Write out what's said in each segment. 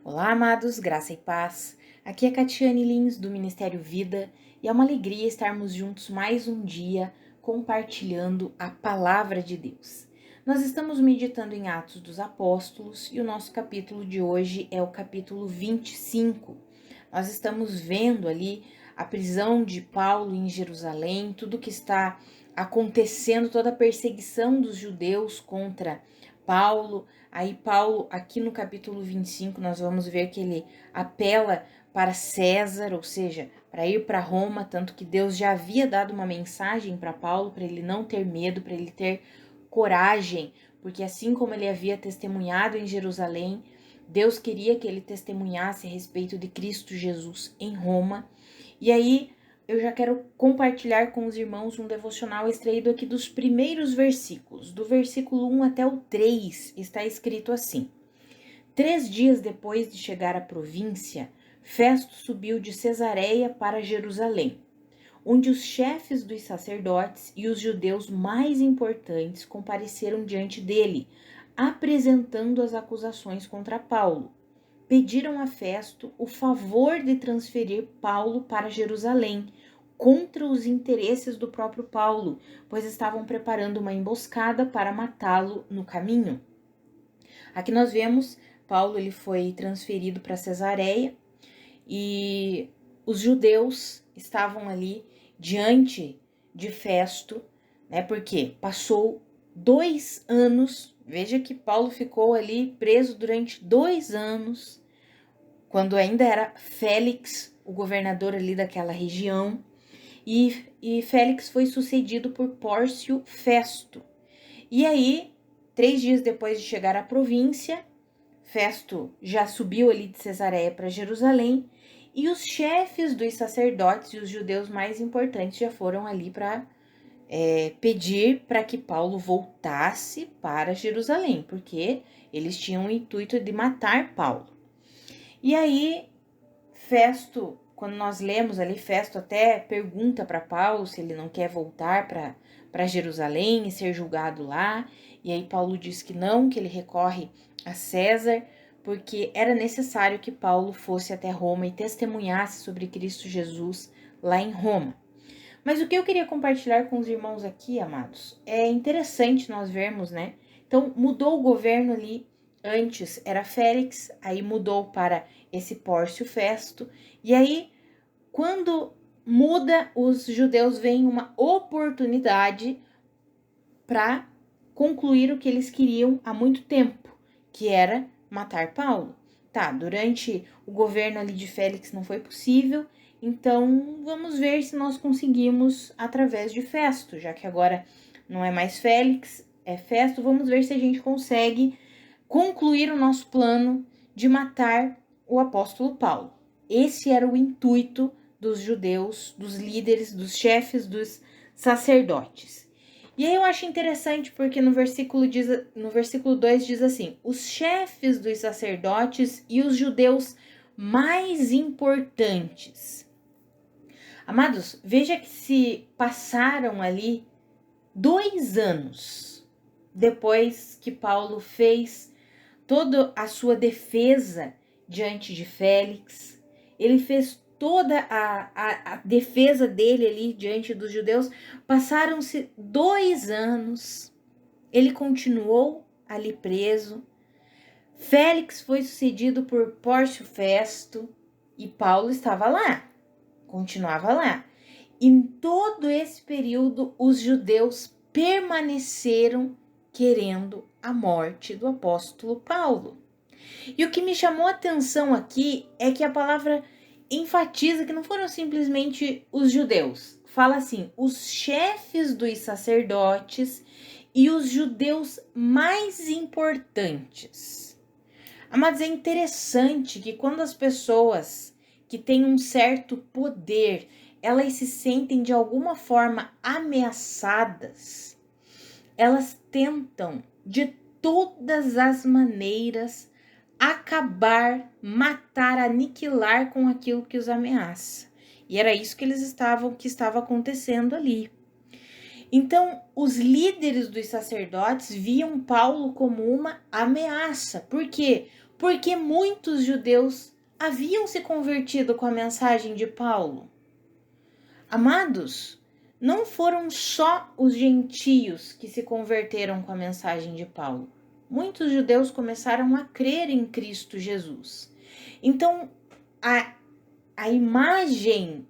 Olá, amados, graça e paz. Aqui é Catiane Lins, do Ministério Vida, e é uma alegria estarmos juntos mais um dia compartilhando a palavra de Deus. Nós estamos meditando em Atos dos Apóstolos e o nosso capítulo de hoje é o capítulo 25. Nós estamos vendo ali a prisão de Paulo em Jerusalém, tudo que está acontecendo, toda a perseguição dos judeus contra Paulo. Aí Paulo, aqui no capítulo 25, nós vamos ver que ele apela para César, ou seja, para ir para Roma, tanto que Deus já havia dado uma mensagem para Paulo, para ele não ter medo, para ele ter coragem, porque assim como ele havia testemunhado em Jerusalém, Deus queria que ele testemunhasse a respeito de Cristo Jesus em Roma. E aí eu já quero compartilhar com os irmãos um devocional extraído aqui dos primeiros versículos. Do versículo 1 até o 3 está escrito assim: 3 dias depois de chegar à província, Festo subiu de Cesareia para Jerusalém, onde os chefes dos sacerdotes e os judeus mais importantes compareceram diante dele, apresentando as acusações contra Paulo. Pediram a Festo o favor de transferir Paulo para Jerusalém, contra os interesses do próprio Paulo, pois estavam preparando uma emboscada para matá-lo no caminho. Aqui nós vemos, Paulo ele foi transferido para Cesareia e os judeus estavam ali diante de Festo, né? Porque passou 2 anos. Veja que Paulo ficou ali preso durante 2 anos, quando ainda era Félix, o governador ali daquela região, e Félix foi sucedido por Pórcio Festo. E aí, 3 dias depois de chegar à província, Festo já subiu ali de Cesareia para Jerusalém, e os chefes dos sacerdotes e os judeus mais importantes já foram ali para pedir para que Paulo voltasse para Jerusalém, porque eles tinham o intuito de matar Paulo. E aí, Festo, quando nós lemos ali, Festo até pergunta para Paulo se ele não quer voltar para Jerusalém e ser julgado lá. E aí Paulo diz que não, que ele recorre a César, porque era necessário que Paulo fosse até Roma e testemunhasse sobre Cristo Jesus lá em Roma. Mas o que eu queria compartilhar com os irmãos aqui, amados, é interessante nós vermos, né? Então, mudou o governo ali. Antes era Félix, aí mudou para esse Pórcio Festo. E aí, quando muda, os judeus veem uma oportunidade para concluir o que eles queriam há muito tempo, que era matar Paulo. Tá, durante o governo ali de Félix não foi possível, então vamos ver se nós conseguimos através de Festo, já que agora não é mais Félix, é Festo, vamos ver se a gente consegue concluir o nosso plano de matar o apóstolo Paulo. Esse era o intuito dos judeus, dos líderes, dos chefes, dos sacerdotes. E aí eu acho interessante porque no versículo 2 diz assim: os chefes dos sacerdotes e os judeus mais importantes. Amados, veja que se passaram ali 2 anos depois que Paulo fez toda a sua defesa diante de Félix, ele fez toda a defesa dele ali diante dos judeus. Passaram-se 2 anos, ele continuou ali preso. Félix foi sucedido por Pórcio Festo e Paulo estava lá, continuava lá. Em todo esse período, os judeus permaneceram querendo a morte do apóstolo Paulo. E o que me chamou a atenção aqui é que a palavra enfatiza que não foram simplesmente os judeus. Fala assim, os chefes dos sacerdotes e os judeus mais importantes. Mas é interessante que quando as pessoas que têm um certo poder, elas se sentem de alguma forma ameaçadas, elas tentam de todas as maneiras acabar, matar, aniquilar com aquilo que os ameaça. E era isso que estava acontecendo ali. Então, os líderes dos sacerdotes viam Paulo como uma ameaça. Por quê? porque muitos judeus haviam se convertido com a mensagem de Paulo. Amados, não foram só os gentios que se converteram com a mensagem de Paulo. Muitos judeus começaram a crer em Cristo Jesus. Então, a imagem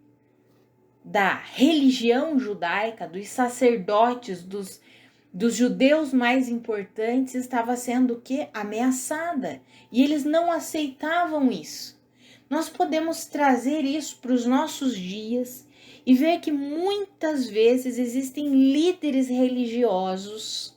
da religião judaica, dos sacerdotes, dos judeus mais importantes, estava sendo o quê? Ameaçada. E eles não aceitavam isso. Nós podemos trazer isso para os nossos dias e ver que muitas vezes existem líderes religiosos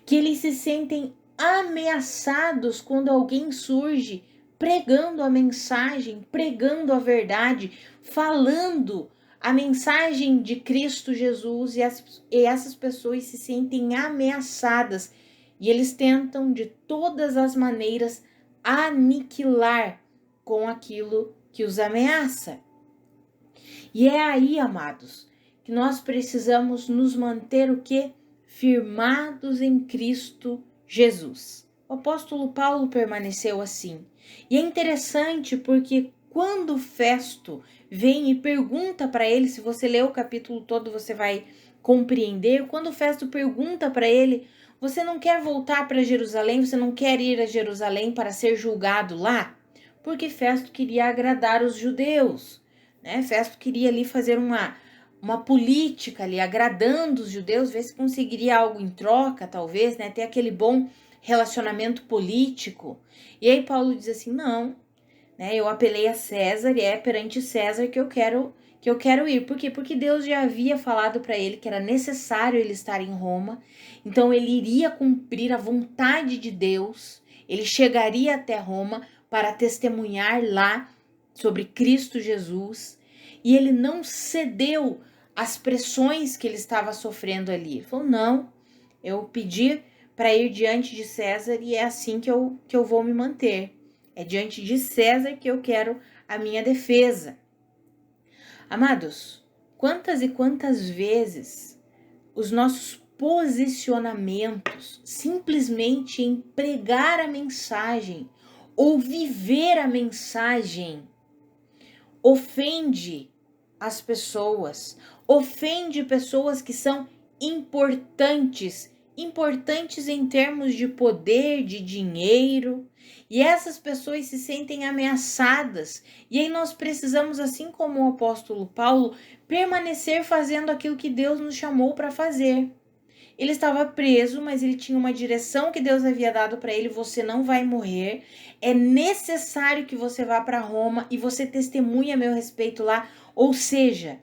que eles se sentem ameaçados quando alguém surge pregando a mensagem, pregando a verdade, falando a mensagem de Cristo Jesus, e essas pessoas se sentem ameaçadas e eles tentam de todas as maneiras aniquilar com aquilo que os ameaça. E é aí, amados, que nós precisamos nos manter o quê? Firmados em Cristo Jesus. O apóstolo Paulo permaneceu assim. E é interessante porque quando Festo vem e pergunta para ele, se você ler o capítulo todo você vai compreender, quando Festo pergunta para ele, você não quer voltar para Jerusalém, você não quer ir a Jerusalém para ser julgado lá? Porque Festo queria agradar os judeus, né? Festo queria ali fazer uma política ali, agradando os judeus, ver se conseguiria algo em troca, talvez, né? Ter aquele bom relacionamento político. E aí Paulo diz assim, não, né? Eu apelei a César e é perante César que eu quero ir. Por quê? Porque Deus já havia falado para ele que era necessário ele estar em Roma. Então ele iria cumprir a vontade de Deus. Ele chegaria até Roma para testemunhar lá sobre Cristo Jesus. E ele não cedeu às pressões que ele estava sofrendo ali. Ele falou, não, eu pedi para ir diante de César e é assim que eu vou me manter. É diante de César que eu quero a minha defesa. Amados, quantas e quantas vezes os nossos posicionamentos simplesmente em pregar a mensagem ou viver a mensagem ofende as pessoas, ofende pessoas que são importantes em termos de poder, de dinheiro, e essas pessoas se sentem ameaçadas. E aí nós precisamos, assim como o apóstolo Paulo, permanecer fazendo aquilo que Deus nos chamou para fazer. Ele estava preso, mas ele tinha uma direção que Deus havia dado para ele. Você não vai morrer. É necessário que você vá para Roma e você testemunhe a meu respeito lá. Ou seja,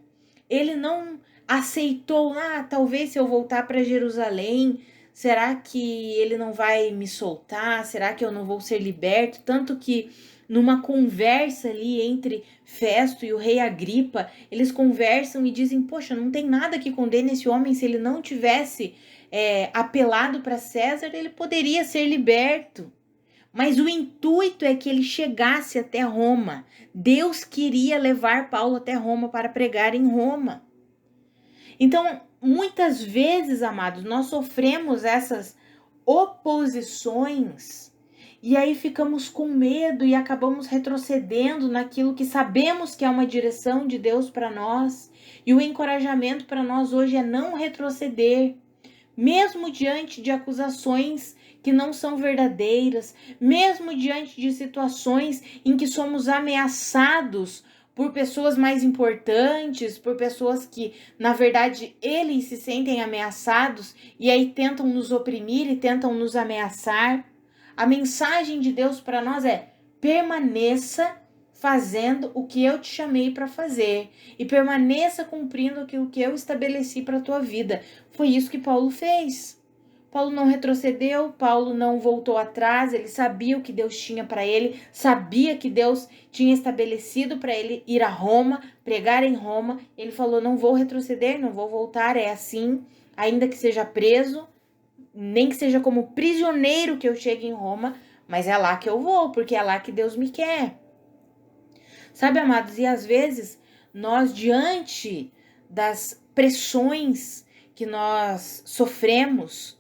ele não aceitou, talvez se eu voltar para Jerusalém, será que ele não vai me soltar? Será que eu não vou ser liberto? Tanto que numa conversa ali entre Festo e o rei Agripa, eles conversam e dizem, poxa, não tem nada que condene esse homem. Se ele não tivesse apelado para César, ele poderia ser liberto. Mas o intuito é que ele chegasse até Roma. Deus queria levar Paulo até Roma para pregar em Roma. Então, muitas vezes, amados, nós sofremos essas oposições e aí ficamos com medo e acabamos retrocedendo naquilo que sabemos que é uma direção de Deus para nós. E o encorajamento para nós hoje é não retroceder, mesmo diante de acusações que não são verdadeiras, mesmo diante de situações em que somos ameaçados por pessoas mais importantes, por pessoas que, na verdade, eles se sentem ameaçados e aí tentam nos oprimir e tentam nos ameaçar. A mensagem de Deus para nós é: permaneça fazendo o que eu te chamei para fazer e permaneça cumprindo aquilo que eu estabeleci para a tua vida. Foi isso que Paulo fez. Paulo não retrocedeu, Paulo não voltou atrás, ele sabia o que Deus tinha para ele, sabia que Deus tinha estabelecido para ele ir a Roma, pregar em Roma. Ele falou, não vou retroceder, não vou voltar, é assim, ainda que seja preso, nem que seja como prisioneiro que eu chegue em Roma, mas é lá que eu vou, porque é lá que Deus me quer. Sabe, amados, e às vezes nós, diante das pressões que nós sofremos,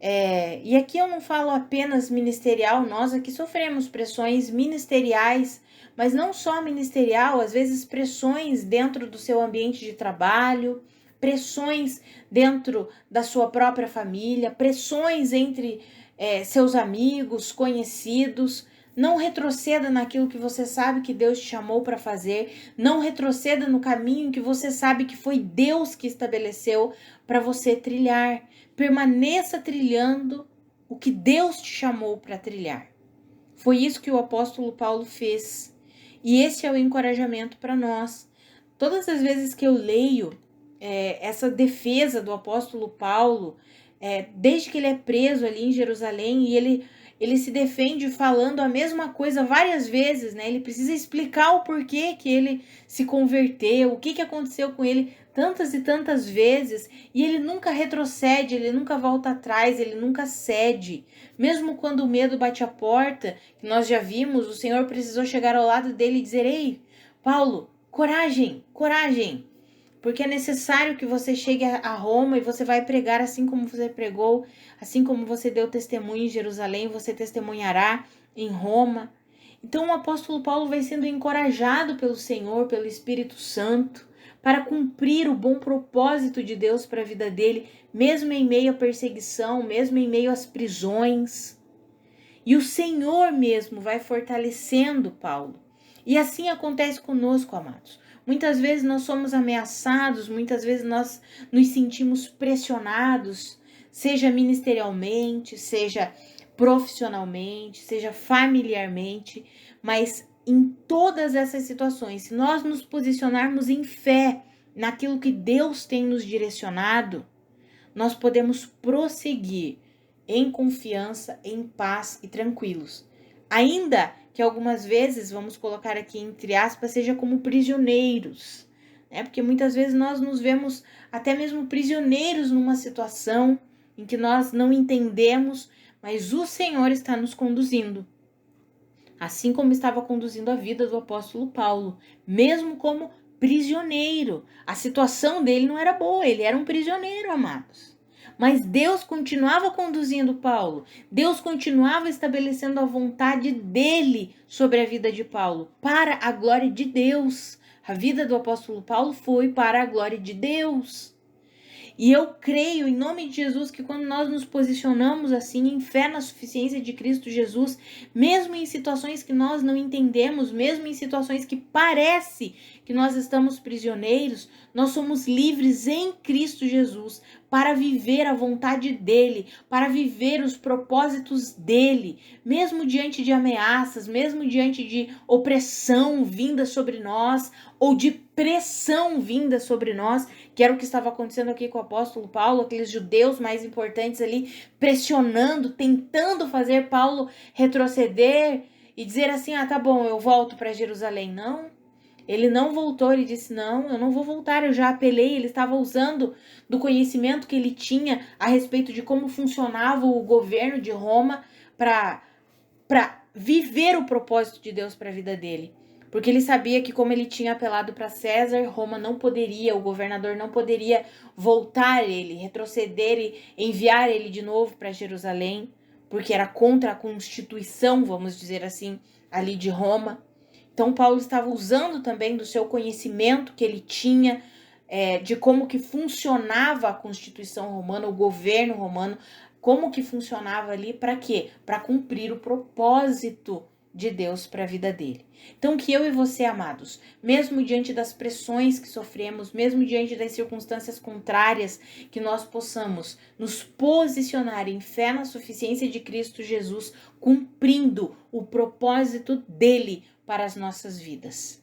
E aqui eu não falo apenas ministerial, nós aqui sofremos pressões ministeriais, mas não só ministerial, às vezes pressões dentro do seu ambiente de trabalho, pressões dentro da sua própria família, pressões entre seus amigos, conhecidos. Não retroceda naquilo que você sabe que Deus te chamou para fazer. Não retroceda no caminho que você sabe que foi Deus que estabeleceu para você trilhar. Permaneça trilhando o que Deus te chamou para trilhar. Foi isso que o apóstolo Paulo fez. E esse é o encorajamento para nós. Todas as vezes que eu leio essa defesa do apóstolo Paulo, desde que ele é preso ali em Jerusalém, e ele se defende falando a mesma coisa várias vezes, né? Ele precisa explicar o porquê que ele se converteu, o que aconteceu com ele tantas e tantas vezes, e ele nunca retrocede, ele nunca volta atrás, ele nunca cede. Mesmo quando o medo bate a porta, que nós já vimos, o Senhor precisou chegar ao lado dele e dizer: ei, Paulo, coragem, coragem, porque é necessário que você chegue a Roma e você vai pregar assim como você pregou, assim como você deu testemunho em Jerusalém, você testemunhará em Roma. Então o apóstolo Paulo vai sendo encorajado pelo Senhor, pelo Espírito Santo, para cumprir o bom propósito de Deus para a vida dele, mesmo em meio à perseguição, mesmo em meio às prisões. E o Senhor mesmo vai fortalecendo Paulo. E assim acontece conosco, amados. Muitas vezes nós somos ameaçados, muitas vezes nós nos sentimos pressionados, seja ministerialmente, seja profissionalmente, seja familiarmente, mas em todas essas situações, se nós nos posicionarmos em fé naquilo que Deus tem nos direcionado, nós podemos prosseguir em confiança, em paz e tranquilos. Ainda que algumas vezes, vamos colocar aqui entre aspas, seja como prisioneiros, né? Porque muitas vezes nós nos vemos até mesmo prisioneiros numa situação em que nós não entendemos, mas o Senhor está nos conduzindo. Assim como estava conduzindo a vida do apóstolo Paulo, mesmo como prisioneiro. A situação dele não era boa, ele era um prisioneiro, amados. Mas Deus continuava conduzindo Paulo. Deus continuava estabelecendo a vontade dele sobre a vida de Paulo, para a glória de Deus. A vida do apóstolo Paulo foi para a glória de Deus. E eu creio, em nome de Jesus, que quando nós nos posicionamos assim, em fé na suficiência de Cristo Jesus, mesmo em situações que nós não entendemos, mesmo em situações que parece que nós estamos prisioneiros, nós somos livres em Cristo Jesus para viver a vontade dele, para viver os propósitos dele, mesmo diante de ameaças, mesmo diante de opressão vinda sobre nós, ou de pressão vinda sobre nós, que era o que estava acontecendo aqui com o apóstolo Paulo, aqueles judeus mais importantes ali pressionando, tentando fazer Paulo retroceder e dizer assim: ah, tá bom, eu volto para Jerusalém. Não, ele não voltou, ele disse: não, eu não vou voltar, eu já apelei. Ele estava usando do conhecimento que ele tinha a respeito de como funcionava o governo de Roma para viver o propósito de Deus para a vida dele. Porque ele sabia que, como ele tinha apelado para César, Roma não poderia, o governador não poderia voltar ele, retroceder e enviar ele de novo para Jerusalém, porque era contra a constituição, vamos dizer assim, ali de Roma. Então Paulo estava usando também do seu conhecimento que ele tinha, de como que funcionava a constituição romana, o governo romano, como que funcionava ali, para quê? Para cumprir o propósito de Deus para a vida dele. Então que eu e você, amados, mesmo diante das pressões que sofremos, mesmo diante das circunstâncias contrárias, que nós possamos nos posicionar em fé na suficiência de Cristo Jesus, cumprindo o propósito dele para as nossas vidas.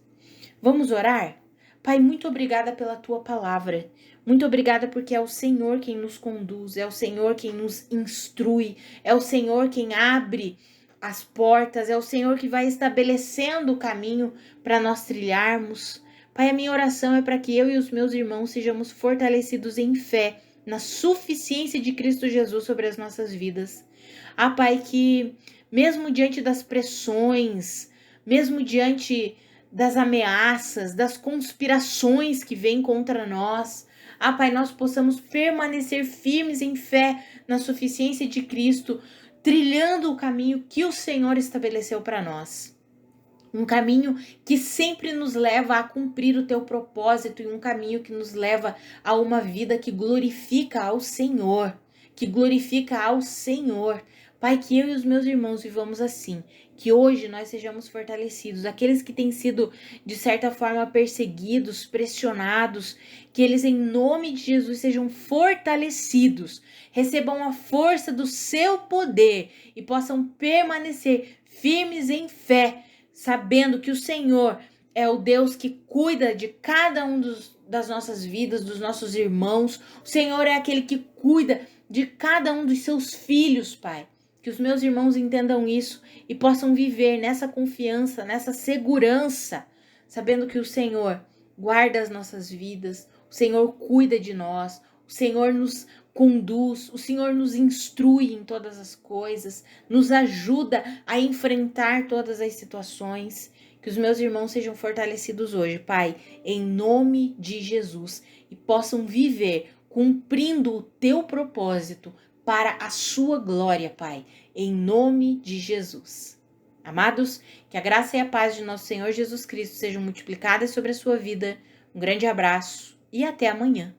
Vamos orar? Pai, muito obrigada pela tua palavra. Muito obrigada porque é o Senhor quem nos conduz, é o Senhor quem nos instrui, é o Senhor quem abre as portas, é o Senhor que vai estabelecendo o caminho para nós trilharmos. Pai, a minha oração é para que eu e os meus irmãos sejamos fortalecidos em fé, na suficiência de Cristo Jesus sobre as nossas vidas. Ah, Pai, que mesmo diante das pressões, mesmo diante das ameaças, das conspirações que vêm contra nós, Pai, nós possamos permanecer firmes em fé na suficiência de Cristo, trilhando o caminho que o Senhor estabeleceu para nós. Um caminho que sempre nos leva a cumprir o teu propósito e um caminho que nos leva a uma vida que glorifica ao Senhor, Pai, que eu e os meus irmãos vivamos assim, que hoje nós sejamos fortalecidos, aqueles que têm sido, de certa forma, perseguidos, pressionados, que eles, em nome de Jesus, sejam fortalecidos, recebam a força do seu poder e possam permanecer firmes em fé, sabendo que o Senhor é o Deus que cuida de cada um das nossas vidas, dos nossos irmãos. O Senhor é aquele que cuida de cada um dos seus filhos, Pai. Que os meus irmãos entendam isso e possam viver nessa confiança, nessa segurança, sabendo que o Senhor guarda as nossas vidas, o Senhor cuida de nós, o Senhor nos conduz, o Senhor nos instrui em todas as coisas, nos ajuda a enfrentar todas as situações. Que os meus irmãos sejam fortalecidos hoje, Pai, em nome de Jesus, e possam viver cumprindo o teu propósito para a sua glória, Pai, em nome de Jesus. Amados, que a graça e a paz de nosso Senhor Jesus Cristo sejam multiplicadas sobre a sua vida. Um grande abraço e até amanhã.